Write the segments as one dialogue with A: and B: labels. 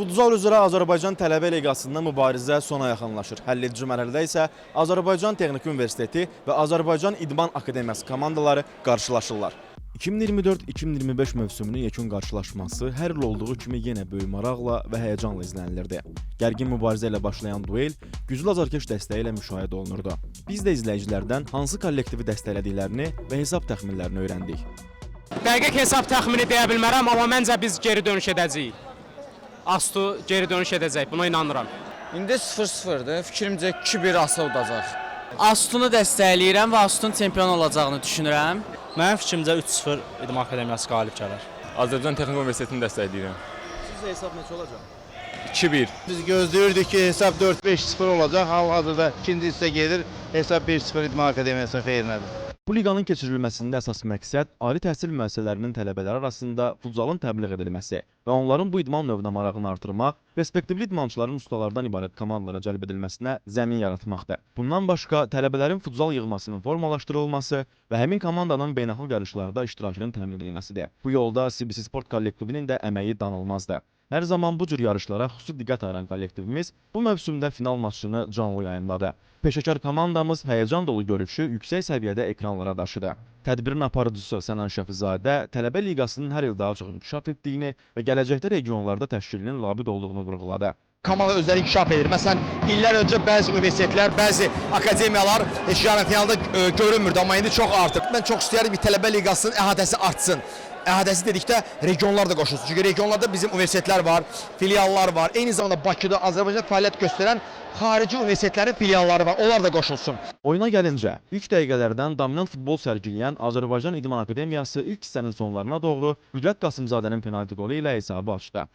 A: Futsal üzrə Azərbaycan Tələbə Liqasında mübarizə sona yaxınlaşır. Həlledici mərhələdə isə Azərbaycan Texniki Universiteti və Azərbaycan İdman Akademiyası komandaları qarşılaşırlar. 2024-2025 mövsümünün yekun qarşılaşması hər il olduğu kimi yenə böyük maraqla və həyəcanla izlənilirdi. Gərgin mübarizə ilə başlayan duel güclü azarkeş dəstəyi ilə müşahidə olunurdu. Biz də izləyicilərdən hansı kollektivi dəstəklədiklərini və hesab təxminlərini öyrəndik.
B: Dəqiq hesab təxmini deyə bilmərəm, amma məncə biz geri dönüş edəcəyik. Astu geri dönüş edəcək, buna inanıram.
C: İndi 0-0'dır. Fikrimcə 2-1 Aslı udacaq.
D: Astunu dəstəkləyirəm və Astun çempion olacağını düşünürəm.
E: Mənim fikrimcə 3-0 İdman Akademiyası qalib gələr.
F: Azərbaycan Texniki Universitetini dəstəkləyirəm.
A: Sizcə hesab neçə olacaq?
F: 2-1.
G: Biz gözləyirdik ki, hesab 4-5-0 olacaq. Hal-hazırda ikinci hissə gedir. Hesab 1-0 İdman Akademiyasının xeyrinədir.
A: Bu liqanın keçirilməsində əsas məqsəd ali təhsil müəssisələrinin tələbələri arasında futsalın təbliğ edilməsi və onların bu idman növünə marağını artırmaq, perspektivli idmançıların ustalardan ibarət komandalara cəlb edilməsinə zəmin yaratmaqdır. Bundan başqa, tələbələrin futsal yığmasının formalaşdırılması və həmin komandanın beynəlxalq yarışlarda iştirakının təmin edilməsidir. Bu yolda CBC Sport kollektivinin də əməyi danılmazdır. Hər zaman bu cür yarışlara xüsusi diqqət ayıran kollektivimiz bu mövsümdə final maçını canlı yayınladı. Peşəkar komandamız həyəcan dolu görüşü yüksək səviyyədə ekranlara daşıdı. Tədbirin aparıcısı Sənan Şəfizadə Tələbə Liqasının hər il daha çox inkişaf etdiyini və gələcəkdə regionlarda təşkilinin labid olduğunu vurğuladı.
H: Komanda özləri inkişaf edir. Məsələn, illər öncə bəzi universitetlər, bəzi akademiyalar heç yarı finalda görünmürdü, amma indi çox artıq. Mən çox istəyərdim ki, Tələbə Liqasının əhatəsi artsın. Əhatəsi dedikdə regionlar da qoşulsun. Çünki regionlarda bizim universitetlər var, filiallar var. Eyni zamanda Bakıda, Azərbaycanda fəaliyyət göstərən xarici universitetlərin filialları var. Onlar da qoşulsun.
A: Oyuna gəlincə, ilk dəqiqələrdən dominant futbol sərgiləyən Azərbaycan İdman Akademiyası ilk hissənin sonlarına doğru Qüdrət Qasımzadənin penalti qolu ilə hesabı açdı.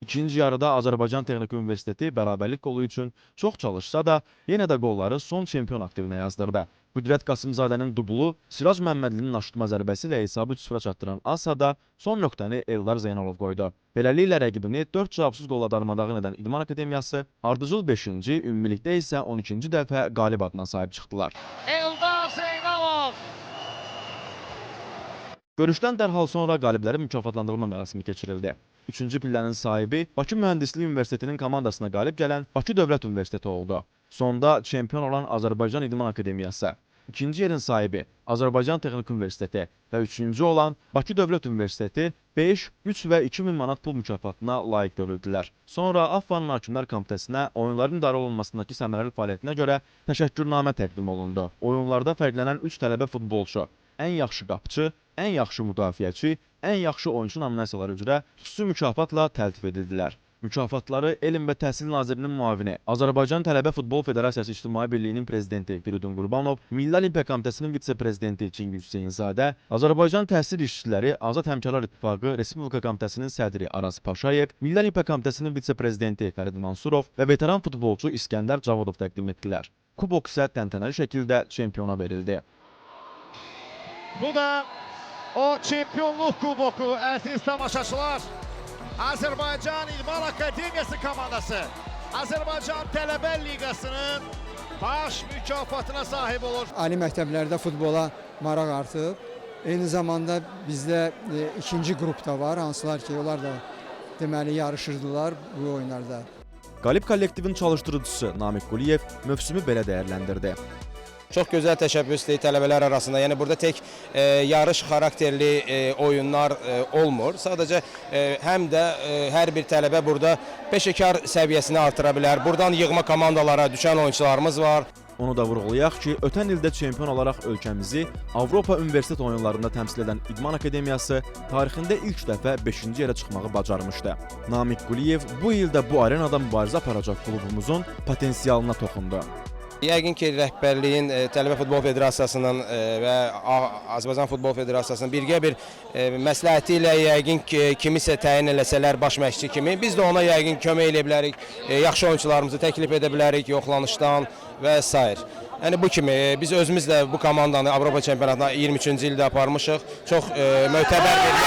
A: İkinci yarıda Azərbaycan Texniki Universiteti bərabərlik qolu üçün çox çalışsa da, yenə də qolları son çempion aktivinə yazdırdı. Qüdrət Qasımzadənin dublu Siraj Məmmədlinin aşıtma zərbəsi ilə hesabı 3-0 çatdıran Asada son nöqtəni Eldar Zeynalov qoydu. Beləliklə rəqibini 4 cavabsız qolla darmadağın edən İdman Akademiyası ardıcıl 5-ci, ümumilikdə isə 12-ci dəfə qalib adına sahib çıxdılar.
H: Eldar Zeynalov!
A: Görüşdən dərhal sonra qaliblərin mükafatlandırılma mərasimi keçirildi. Üçüncü pillənin sahibi Bakı Mühəndislik Universitetinin komandasına qalib gələn Bakı Dövlət Universiteti oldu. Sonda çempion olan Azərbaycan İdman Akademiyası, ikinci yerin sahibi Azərbaycan Texniki Universiteti və üçüncü olan Bakı Dövlət Universiteti 5, 3 və 2000 manat pul mükafatına layiq görüldülər. Sonra AFFA'nın Hakimlər Komitəsinə oyunların idarə olunmasındakı səmərəli fəaliyyətinə görə təşəkkürnamə təqdim olundu. Oyunlarda fərqlənən 3 tələbə futbolçu, ən yaxşı qapıcı, ən yaxşı müdafiəçi, ən yaxşı oyunçu nominasiyaları üzrə xüsusi mükafatla təltif edildilər. Mükafatları Elm və Təhsil Nazirinin müavini, Azərbaycan Tələbə Futbol Federasiyası İctimai Birliyinin prezidenti Firidun Qurbanov, Milli Olimpiya Komitəsinin vitse-prezidenti Çingiz Hüseynzadə, Azərbaycan Təhsil İşçiləri Azad Həmkarlar İttifaqı Respublika Komitəsinin sədri Aras Paşayev, Milli Olimpiya Komitəsinin vitse-prezidenti Fərid Mansurov və veteran futbolçu İskəndər Cavodov təqdim etdilər. Kubok isə təntənəli şəkildə çempiona verildi.
I: Bu da o çempionluq kuboku, əziz tamaşaçılar. Azərbaycan İdman Akademiyası komandası Azərbaycan Tələbə Liqasının baş mükafatına sahib olur.
J: Ali məktəblərdə futbola maraq artıb. Eyni zamanda bizdə ikinci qrup da var, hansılar ki, onlar da deməli yarışırdılar bu oyunlarda.
A: Qalib kollektivin çalışdırıcısı Namiq Quliyev mövsümü belə dəyərləndirdi.
C: Çox gözəl təşəbbüsli tələbələr arasında. Yəni burada tək yarış xarakterli oyunlar olmur. Sadəcə həm də hər bir tələbə burada peşəkar səviyyəsini artıra bilər. Buradan yığma komandalara düşən oyunçularımız var.
A: Onu da vurğulayaq ki, ötən ildə çempion olaraq ölkəmizi Avropa Universitet oyunlarında təmsil edən İdman Akademiyası tarixində ilk dəfə 5-ci yerə çıxmağı bacarmışdı. Namiq Quliyev bu ildə bu arenada mübarizə aparacaq klubumuzun potensialına toxundu.
C: Yəqin ki, rəhbərliyin Tələbə Futbol Federasiyasının və Azərbaycan Futbol Federasiyasının birgə bir məsləhəti ilə yəqin ki, kimisə təyin eləsələr baş məşqçi kimi, biz də ona yəqin kömək edə bilərik, yaxşı oyunçularımızı təklif edə bilərik yoxlanışdan və s. Yəni bu kimi biz özümüz də bu komandanı Avropa çempionatına 23-cü ildə aparmışıq. Çox mötəbər bir